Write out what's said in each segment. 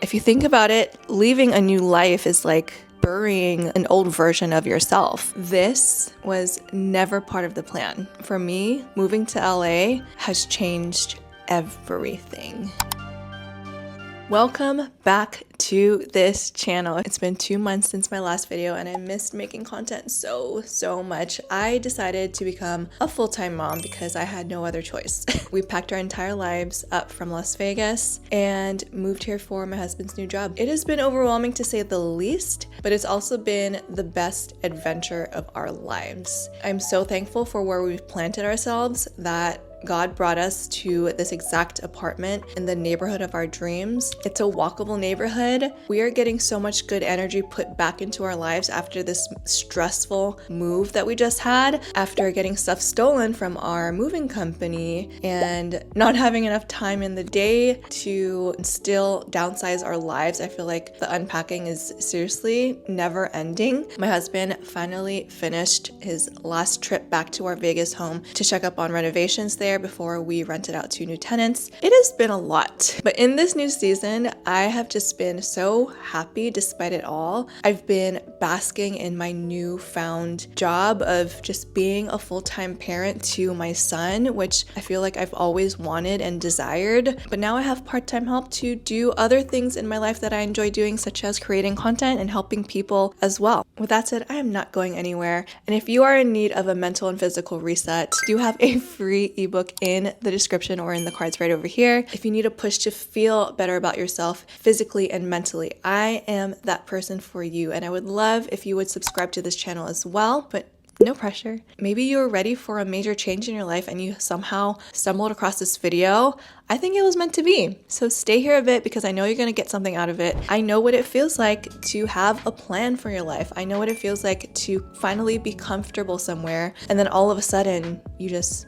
If you think about it, leaving a new life is like burying an old version of yourself. This was never part of the plan. For me, moving to LA has changed everything. Welcome back to this channel. It's been 2 months since my last video and I missed making content so much. I decided to become a full-time mom because I had no other choice. We packed our entire lives up from Las Vegas and moved here for my husband's new job. It has been overwhelming to say the least, but it's also been the best adventure of our lives. I'm so thankful for where we've planted ourselves, that God brought us to this exact apartment in the neighborhood of our dreams. It's a walkable neighborhood. We are getting so much good energy put back into our lives after this stressful move that we just had, after getting stuff stolen from our moving company and not having enough time in the day to still downsize our lives. I feel like the unpacking is seriously never ending. My husband finally finished his last trip back to our Vegas home to check up on renovations there before we rented out to new tenants. It has been a lot, but in this new season, I have just been so happy despite it all. I've been basking in my newfound job of just being a full-time parent to my son, which I feel like I've always wanted and desired, but now I have part-time help to do other things in my life that I enjoy doing, such as creating content and helping people as well. With that said, I am not going anywhere, and if you are in need of a mental and physical reset, I do have a free ebook in the description or in the cards right over here. If you need a push to feel better about yourself physically and mentally, I am that person for you, and I would love if you would subscribe to this channel as well, but no pressure. Maybe you're ready for a major change in your life and you somehow stumbled across this video. I think it was meant to be. So stay here a bit because I know you're gonna get something out of it. I know what it feels like to have a plan for your life. I know what it feels like to finally be comfortable somewhere and then all of a sudden you just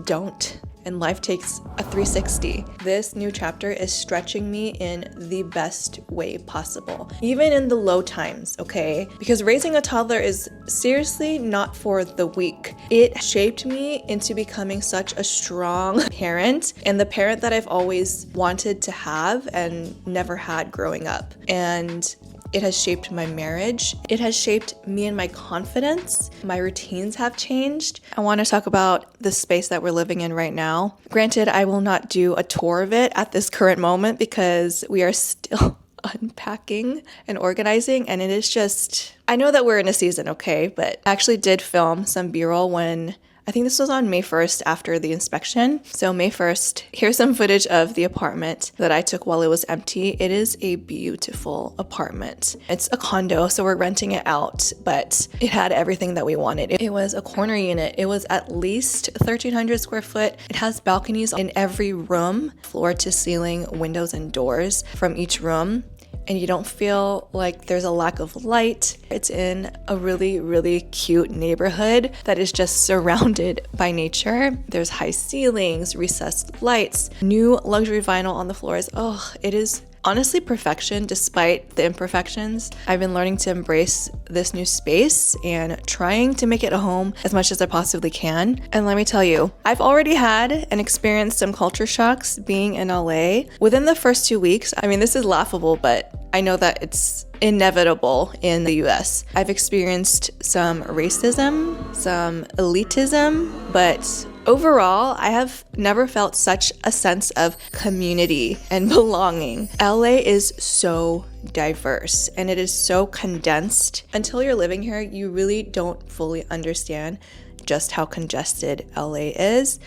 don't, and life takes a 360. This new chapter is stretching me in the best way possible, even in the low times, okay? Because raising a toddler is seriously not for the weak. It shaped me into becoming such a strong parent, and the parent that I've always wanted to have and never had growing up. And it has shaped my marriage. It has shaped me and my confidence. My routines have changed. I want to talk about the space that we're living in right now. Granted, I will not do a tour of it at this current moment because we are still unpacking and organizing, and it is just, I know that we're in a season, okay, but I actually did film some B-roll when I think this was on May 1st after the inspection. So May 1st, here's some footage of the apartment that I took while it was empty. It is a beautiful apartment. It's a condo, so we're renting it out, but it had everything that we wanted. It was a corner unit. It was at least 1,300 square foot. It has balconies in every room, floor to ceiling, windows and doors from each room. And you don't feel like there's a lack of light. It's in a really cute neighborhood that is just surrounded by nature. There's high ceilings, recessed lights, new luxury vinyl on the floors. Oh, it is honestly perfection despite the imperfections. I've been learning to embrace this new space and trying to make it a home as much as I possibly can. And let me tell you, I've already had and experienced some culture shocks being in LA. Within the first 2 weeks, I mean, this is laughable, but I know that it's inevitable in the US. I've experienced some racism, some elitism, but overall, I have never felt such a sense of community and belonging. LA is so diverse and it is so condensed. Until you're living here, you really don't fully understand just how congested LA is.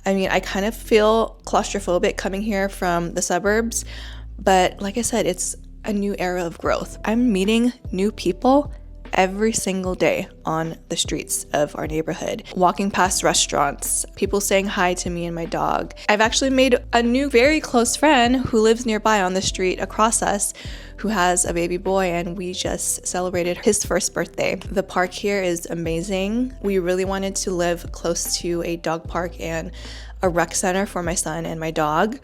I mean, I kind of feel claustrophobic coming here from the suburbs, but like I said, it's a new era of growth. I'm meeting new people every single day on the streets of our neighborhood, walking past restaurants, people saying hi to me and my dog. I've actually made a new very close friend who lives nearby on the street across us, who has a baby boy, and we just celebrated his first birthday. The park here is amazing. We really wanted to live close to a dog park and a rec center for my son and my dog.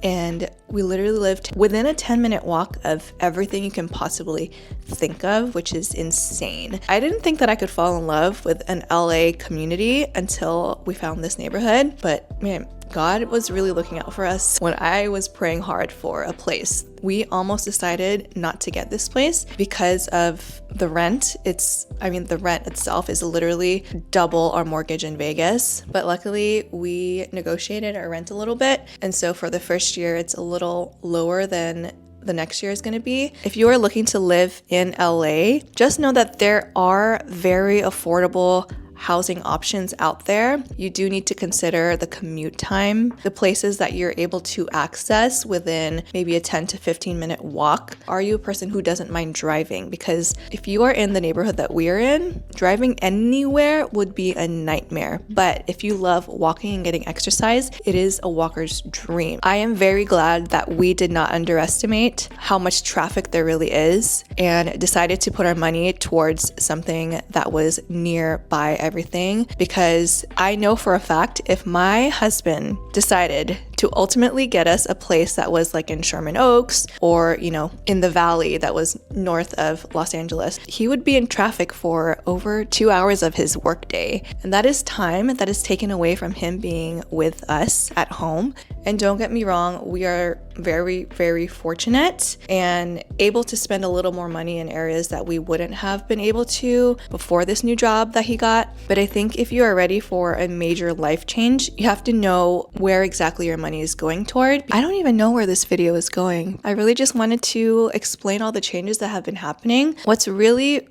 And we literally lived within a 10-minute walk of everything you can possibly think of, which is insane. I didn't think that I could fall in love with an LA community until we found this neighborhood, but man, God was really looking out for us when I was praying hard for a place. We almost decided not to get this place because of the rent. The rent itself is literally double our mortgage in Vegas. But luckily, we negotiated our rent a little bit. And so for the first year, it's a little lower than the next year is going to be. If you are looking to live in LA, just know that there are very affordable housing options out there. You do need to consider the commute time, the places that you're able to access within maybe a 10 to 15 minute walk. Are you a person who doesn't mind driving? Because if you are in the neighborhood that we're in, driving anywhere would be a nightmare. But if you love walking and getting exercise, it is a walker's dream. I am very glad that we did not underestimate how much traffic there really is and decided to put our money towards something that was nearby everything, because I know for a fact if my husband decided to ultimately get us a place that was like in Sherman Oaks or, in the valley that was north of Los Angeles, he would be in traffic for over 2 hours of his workday. And that is time that is taken away from him being with us at home. And don't get me wrong, we are very, very fortunate and able to spend a little more money in areas that we wouldn't have been able to before this new job that he got. But I think if you are ready for a major life change, you have to know where exactly your money is going toward. I don't even know where this video is going. I really just wanted to explain all the changes that have been happening. What's really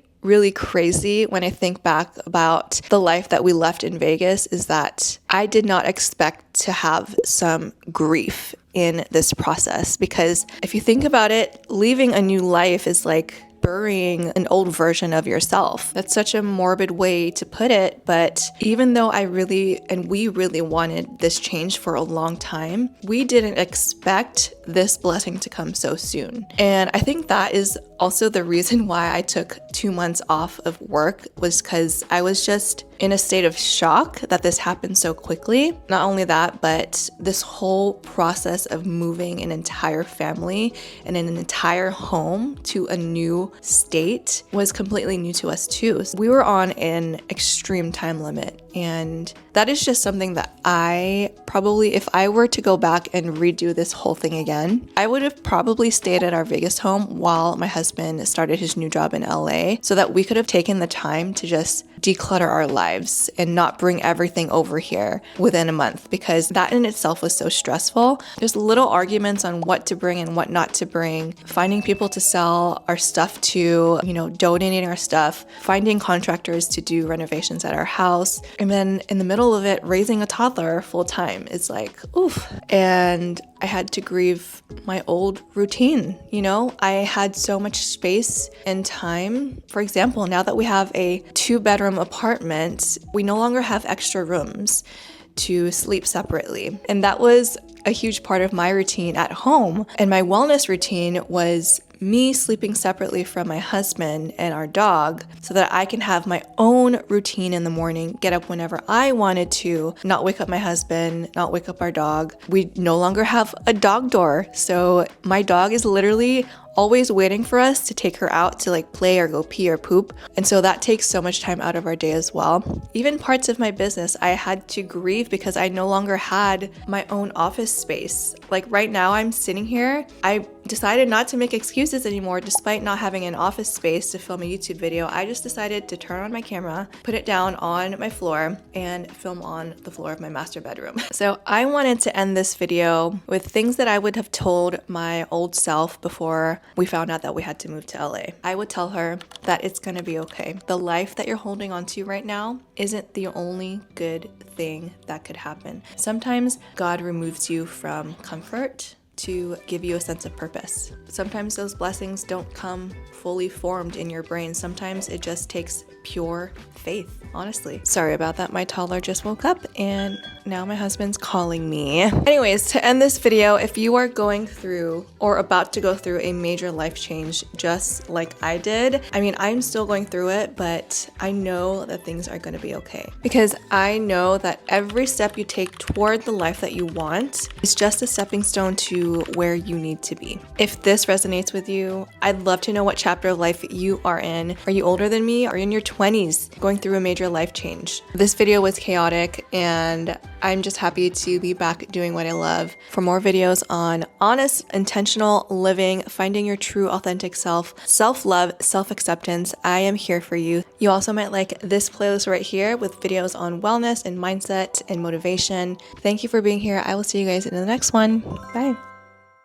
crazy when I think back about the life that we left in Vegas is that I did not expect to have some grief in this process, because if you think about it, leaving a new life is like burying an old version of yourself. That's such a morbid way to put it, but even though we really wanted this change for a long time, we didn't expect this blessing to come so soon. And I think that is also the reason why I took 2 months off of work, was because I was just in a state of shock that this happened so quickly. Not only that, but this whole process of moving an entire family and an entire home to a new state was completely new to us too. So we were on an extreme time limit, and that is just something that I probably, if I were to go back and redo this whole thing again, I would have probably stayed at our Vegas home while my husband started his new job in LA, so that we could have taken the time to just declutter our lives and not bring everything over here within a month, because that in itself was so stressful. There's little arguments on what to bring and what not to bring, finding people to sell our stuff to, donating our stuff, finding contractors to do renovations at our house, and then in the middle of it, raising a toddler full time. It's like, oof. And I had to grieve my old routine. I had so much space and time. For example, now that we have a 2-bedroom apartment, we no longer have extra rooms to sleep separately. And that was a huge part of my routine at home. And my wellness routine was me sleeping separately from my husband and our dog, so that I can have my own routine in the morning, get up whenever I wanted to, not wake up my husband, not wake up our dog. We no longer have a dog door. So my dog is literally always waiting for us to take her out to play or go pee or poop. And so that takes so much time out of our day as well. Even parts of my business, I had to grieve because I no longer had my own office space. Right now I'm sitting here, I decided not to make excuses anymore despite not having an office space to film a YouTube video. I just decided to turn on my camera, put it down on my floor, and film on the floor of my master bedroom. So I wanted to end this video with things that I would have told my old self before we found out that we had to move to LA. I would tell her that it's gonna be okay. The life that you're holding on to right now isn't the only good thing that could happen. Sometimes God removes you from comfort to give you a sense of purpose. Sometimes those blessings don't come fully formed in your brain. Sometimes it just takes pure faith, honestly. Sorry about that. My toddler just woke up and now my husband's calling me. Anyways, to end this video, if you are going through or about to go through a major life change just like I did, I'm still going through it, but I know that things are going to be okay. Because I know that every step you take toward the life that you want is just a stepping stone to to where you need to be. If this resonates with you, I'd love to know what chapter of life you are in. Are you older than me? Are you in your 20s going through a major life change? This video was chaotic and I'm just happy to be back doing what I love. For more videos on honest, intentional living, finding your true authentic self, self-love, self-acceptance, I am here for you. You also might like this playlist right here with videos on wellness and mindset and motivation. Thank you for being here. I will see you guys in the next one. Bye.